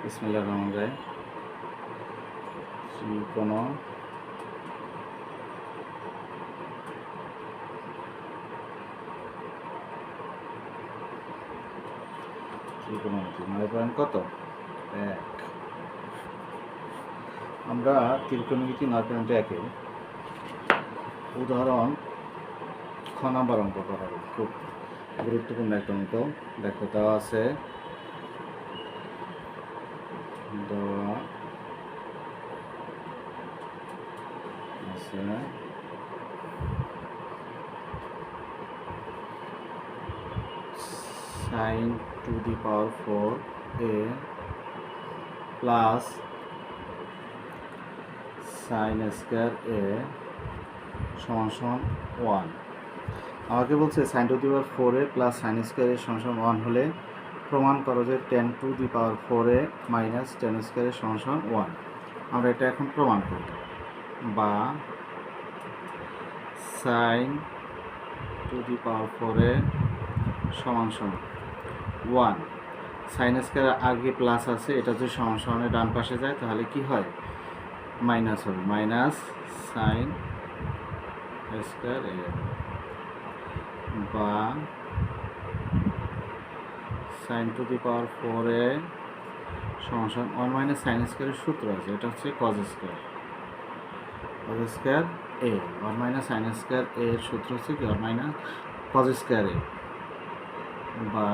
বিসমিল্লাহির রহমানির রহিম। ত্রিকোণমিতি 9 কত 1। আমরা ত্রিকোণমিতি 9.1 উদাহরণ খ নাম্বার অঙ্ক করাবো। খুব গুরুত্বপূর্ণ একটা অঙ্ক। দেখো দেওয়া আছে sin to the power 4a plus sin square a সমান 1। আমাকে বলছে sin to the power 4a plus sin square a সমান 1 হলে প্রমাণ করো যে 10 to the power 4a minus 10 square a সমান 1। আমরা এটা এখন প্রমাণ করব। বা sin to the power 4a সমান 1। sin স্কয়ার আগে প্লাস আছে, এটা যদি সমান ডান পাশে যায় তাহলে কি হয়, মাইনাস হবে। মাইনাস sin স্কয়ার a বা sin to the power 4a সমান 1 মাইনাস sin স্কয়ারের সূত্র আছে, এটা হচ্ছে cos square a। 1 minus sin square a এর সূত্র হচ্ছে কি 1 মাইনাস cos স্কয়ার a বা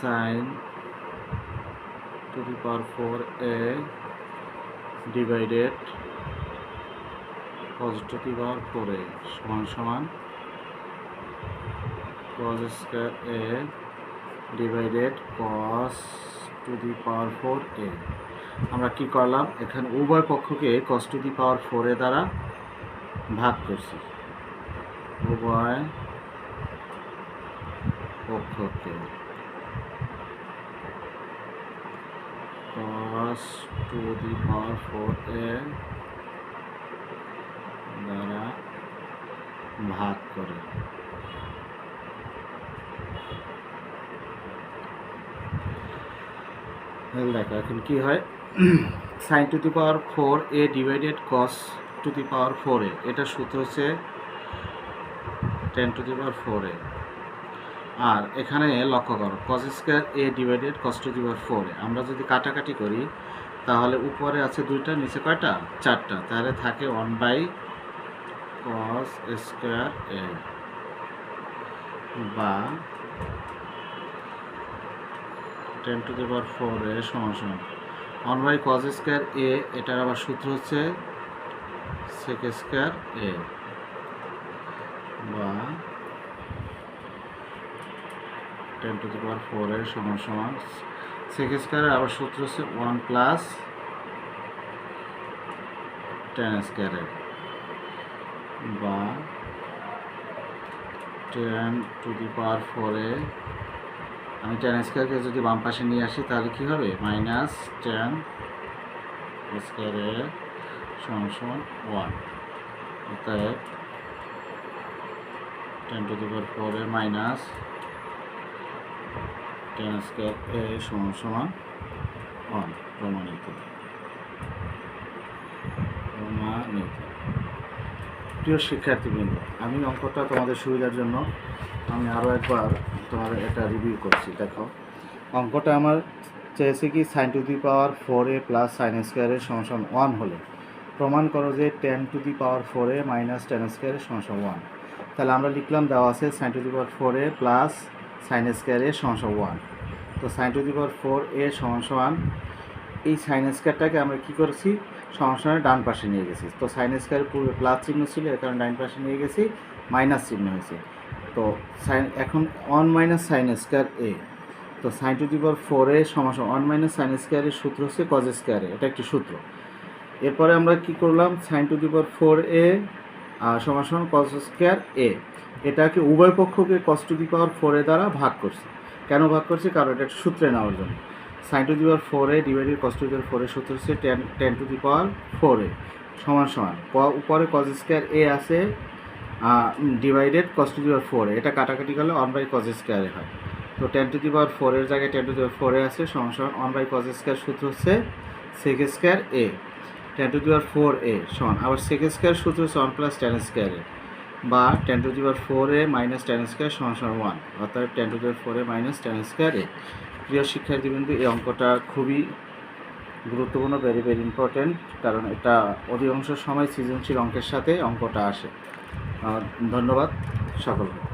sin to the power 4a divided cos to the power 4a সমান cos square a divided cos to the power 4a। আমরা কি করলাম, এখানে উভয় পক্ষকে cos to the power 4a দ্বারা ভাগ করছি। উভয় পক্ষকে cos to the power 4a দ্বারা ভাগ করে দেখো এখন কি হয়, sin to the power 4a divided cos to the power 4a, এটা সূত্র হচ্ছে 10 to the power 4a। আর এখানে লক্ষ্য করো cos square a divided cos to the power 4a। আমরা যদি কাটাকাটি করি তাহলে উপরে আছে 2টা, নিচে কয়টা 4টা, তাহলে থাকে 1 বাই cos স্কয়ার a বা 10 to the power 4a সমান 1 বাই cos স্কয়ার a। এটার আবার সূত্র হচ্ছে sec স্কয়ার a বা 10 to the power 4a সমান sec স্কয়ারের আবার সূত্র হচ্ছে 1 প্লাস tan স্কয়ার বা 10 to the power 4a। আমি tan স্কয়ারকে যদি বাম পাশে নিয়ে আসি তাহলে কি হবে, মাইনাস tan স্কয়ার a সমান 1। অতএব 10 to the power 4a minus tan square a সমান 1। প্রমাণিত। প্রিয় শিক্ষার্থীবৃন্দ, আমি অঙ্কটা তোমাদের সুবিধার জন্য আমি আরও একবার তোমাদের এটা রিভিউ করছি। দেখো অঙ্কটা আমার চেয়েছে কি sin to the power 4a plus sin square এর সমান 1 হলে প্রমাণ করো যে 10 to the power 4a minus tan square এর সমান 1। তাহলে আমরা লিখলাম দেওয়া আছে sin to the power 4a plus sin square এর সমান 1। তো sin to the power 4a সমান এই sin স্কয়ারটাকে আমরা কি করেছি, সমান ডান পাশে নিয়ে গেছি। তো sin স্কয়ার পূর্বে প্লাস চিহ্ন ছিল, এখানে ডান পাশে নিয়ে গেছি, মাইনাস চিহ্ন হয়েছে। তো sin এখন 1 মাইনাস sin স্কয়ার a। তো sin to the power 4a সমান 1 মাইনাস sin স্কয়ারের সূত্র হচ্ছে cos স্কয়ার a, এটা একটি সূত্র। এরপরে আমরা কি করলাম, sin to the power 4a সমান cos স্কয়ার a, এটাকে উভয় পক্ষকে cos to the power 4a দ্বারা ভাগ করছি। কেন ভাগ করছি, কারণ এটা সূত্রে নেওয়ার জন্য। sin to the power 4a divided cos to the power 4a সূত্র হচ্ছে 10 to the power 4a সমান উপরে cos স্কয়ার a আছে, ডিভাইডেড কস টু দি পাওয়ার 4, এটা কাটাকাটি করলে 1 cos স্কোয়ারে হয়। তো 10 টু দি পাওয়ার 4 এর জায়গায় 10 টু দি পাওয়ার 4 আছে, সমান 1 cos স্কোয়ার সূত্র হচ্ছে sec square a, 10 to the power 4a সমান আবার sec স্কোয়ার সূত্র হচ্ছে 1 + tan স্কোয়ারে, বা 10 to the power 4a - tan square সমান 1, অর্থাৎ 10 to the power 4a - tan স্কোয়ারে। প্রিয় শিক্ষার্থীবৃন্দ, এই অঙ্কটা খুবই গুরুত্বপূর্ণ, ভেরি ভেরি ইম্পর্টেন্ট, কারণ এটা অধিকাংশ সময় সৃজনশীল অঙ্কের সাথে অঙ্কটা আসে। ধন্যবাদ সকলকে।